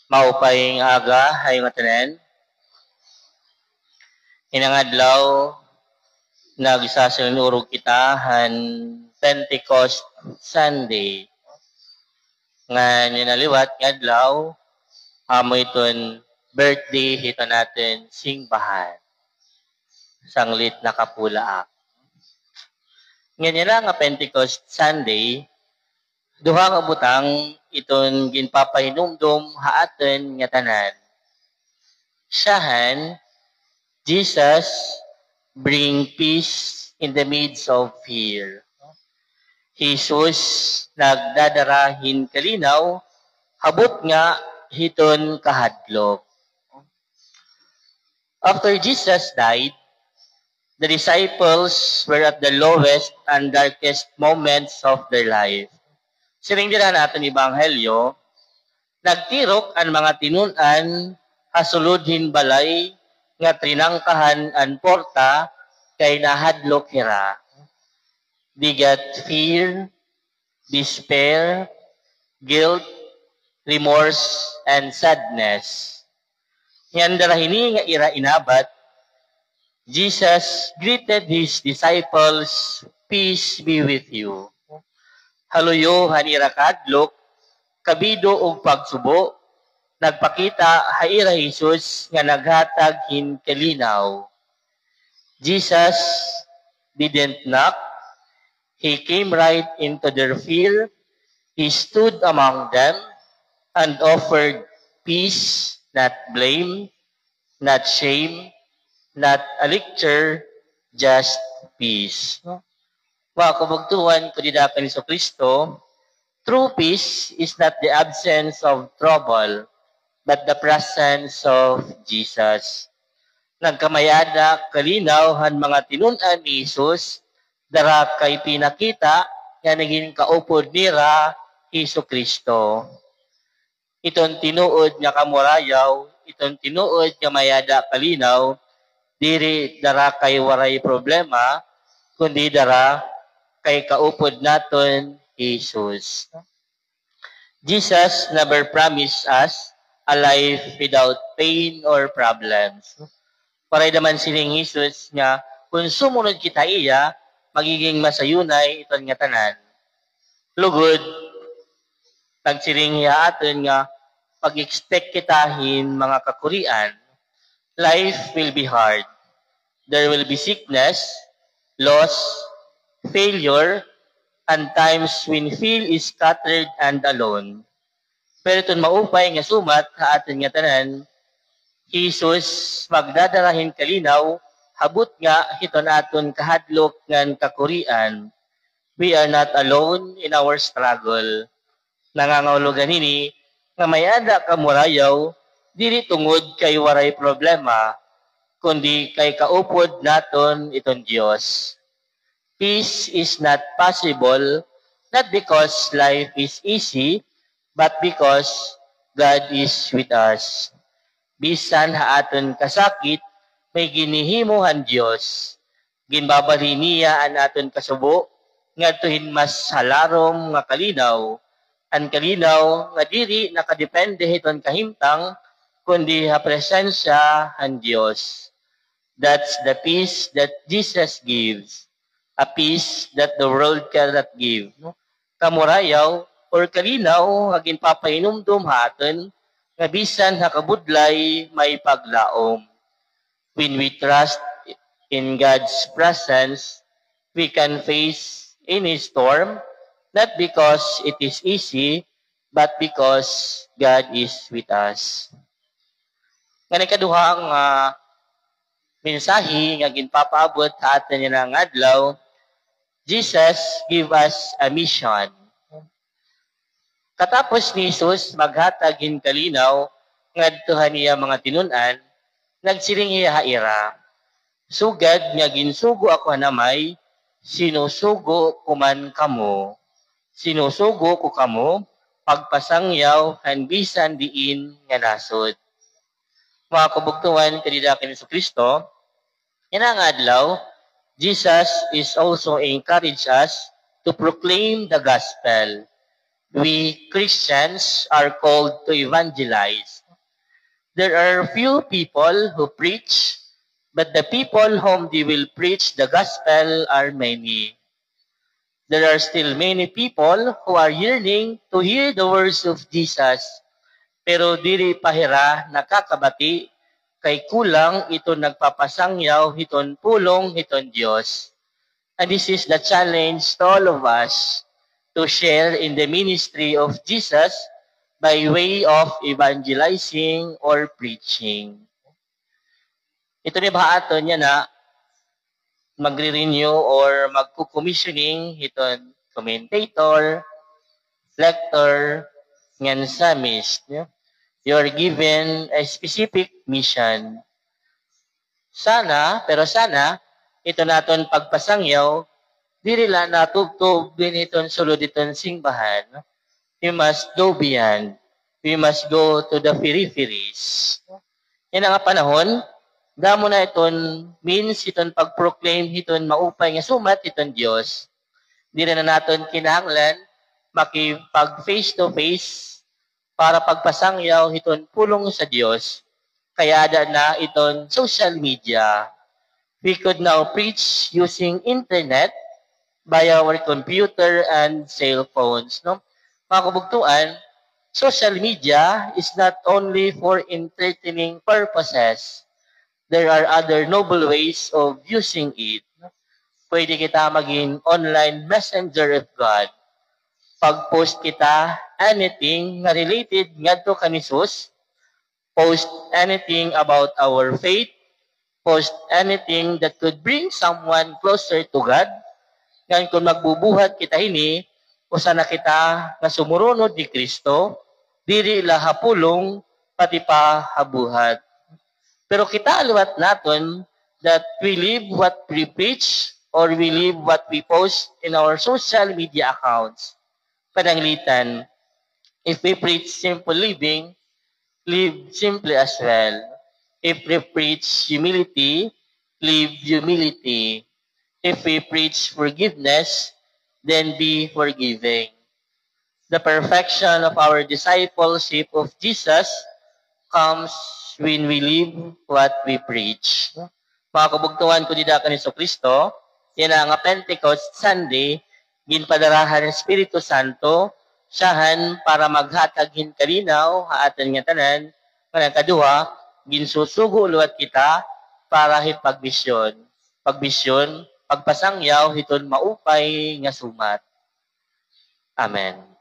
Maupaying aga ay matanen. Inangadlaw nagsasinurog kita han Pentecost Sunday. Nga ninaliwat ngadlaw amo iton birthday hito natin singbahan. Sanglit na kapulaak. Ngayon na nga Pentecost Sunday, duha nga butang iton ginpapahinumdum haaton nga tanan. Siyahan, Jesus bring peace in the midst of fear. Jesus nagdadarahin kalinaw, habot nga hiton kahadlok. After Jesus died, the disciples were at the lowest and darkest moments of their life. Siring dira natin Ebanghelyo, nagtirok ang mga tinunan hasuludhin balay nga trinangkahan ang porta kay nahadlok hira. They got fear, despair, guilt, remorse, and sadness. Yan darahini nga ira inabat, Jesus greeted his disciples, "Peace be with you." Haluyo hanira kadlok, kabido og pagsubo, nagpakita haira Jesus nga naghatag hin kalinaw. Jesus didn't knock. He came right into their fear. He stood among them and offered peace, not blame, not shame, not a lecture, just peace. Mga kabugtuhan ko didakan ni Kristo, true peace is not the absence of trouble, but the presence of Jesus. Nagkamayada, kalinaw, han mga tinunan ni Jesus, dara kay pinakita, nga naging kaupod nira, Iso Kristo. Iton tinuod nga kamurayaw, iton tinuod nga mayada kalinaw, diri dara kay waray problema, kundi dara kay kaupod naton Jesus. Jesus never promised us a life without pain or problems. Paray naman sining Jesus nga, kung sumunod kita iya, magiging masayunay iton nga tanan. Lugod, nagsiring hiya aton nga, pag-expect kitahin mga kakurian, life will be hard. There will be sickness, loss, failure, and times when feel is scattered and alone. Pero itong maupay nga sumat sa atin nga tanan, Jesus magdadarahin kalinaw, habot nga hiton aton kahadlok ngan kakurian. We are not alone in our struggle. Nangangahulugan ini, nga mayada kamurayaw, dili tungod kay waray problema, kundi kay kaupod naton iton Dios. Peace is not possible, not because life is easy, but because God is with us. Bisan haaton kasakit, may ginihimuhan Dios. Ginbabali niya an aton kasubo, ngadtuhin mas halarom nga kalinaw. Ang kalinaw nga diri nakadepende hiton kahimtang, kundi ha presensya han Dios. That's the peace that Jesus gives. A peace that the world cannot give. Kamurayaw or kalinaw nga ginpapahinumdum haton, nga bisan hakabudlay may paglaom. When we trust in God's presence, we can face any storm, not because it is easy, but because God is with us. Nga nakaduha ang mensahe nga ginpapaabot sa atin niya ng adlaw, Jesus give us a mission. Katapos ni Jesus maghatag hin kalinaw, ngadtuhan niya mga tinunan, nagsiring iya haira. Sugad nga ginsugo ako namay, sinusugo kuman kamo. Sinusugo ko kamo, pagpasangyaw, hanbisan diin nga nasod. Mga kabugtuhan kanidakan ni Kristo, yan ang adlaw, Jesus is also encourage us to proclaim the gospel. we Christians are called to evangelize. There are few people who preach, but the people whom they will preach the gospel are many. There are still many people who are yearning to hear the words of Jesus, pero diri pahira nakakabati, kay kulang ito nagpapasangyaw hiton pulong hiton Dios. And this is the challenge to all of us to share in the ministry of Jesus by way of evangelizing or preaching. Ito ni bahaton niya na magre-renew or magko-commissioning hiton commentator, lector, ngan psalmist. You are given a specific mission. Sana, ito naton pagpasangyaw, dili lang natugtog din iton sulod iton singbahan. We must go beyond. We must go to the peripheries. Yan ang panahon, damo na iton means iton pagproclaim iton maupay nga sumat iton Dios. Dili na naton kinahanglan makipag face to face para pagpasangyaw iton pulong sa Dios. Kaya ada na iton social media. We could now preach using internet via our computer and cell phones. No? Mga kabugtuan, social media is not only for entertaining purposes. There are other noble ways of using it. Pwede kita maging online messenger of God. Pag-post kita anything na related ngadto kanisus, post anything about our faith, post anything that could bring someone closer to God. Ngayon kung magbubuhat kita ini, usa na kita na sumurunod ni Kristo, diri lahapulong pati pa habuhat. Pero kita aluwat naton that we live what we preach or we live what we post in our social media accounts. Pananglitan, if we preach simple living, live simply as well. If we preach humility, live humility. If we preach forgiveness, then be forgiving. The perfection of our discipleship of Jesus comes when we live what we preach. Mga kabugtuhan ko dida kaniso Kristo, yan ang Pentecost Sunday, ginpadarahan ng Espiritu Santo, siyahan para maghatagin kalinaw, haatan nga tanan, kanang kaduha, ginsusugo luwat kita para hipagbisyon. Pagbisyon, pagpasangyaw, hiton maupay nga sumat. Amen.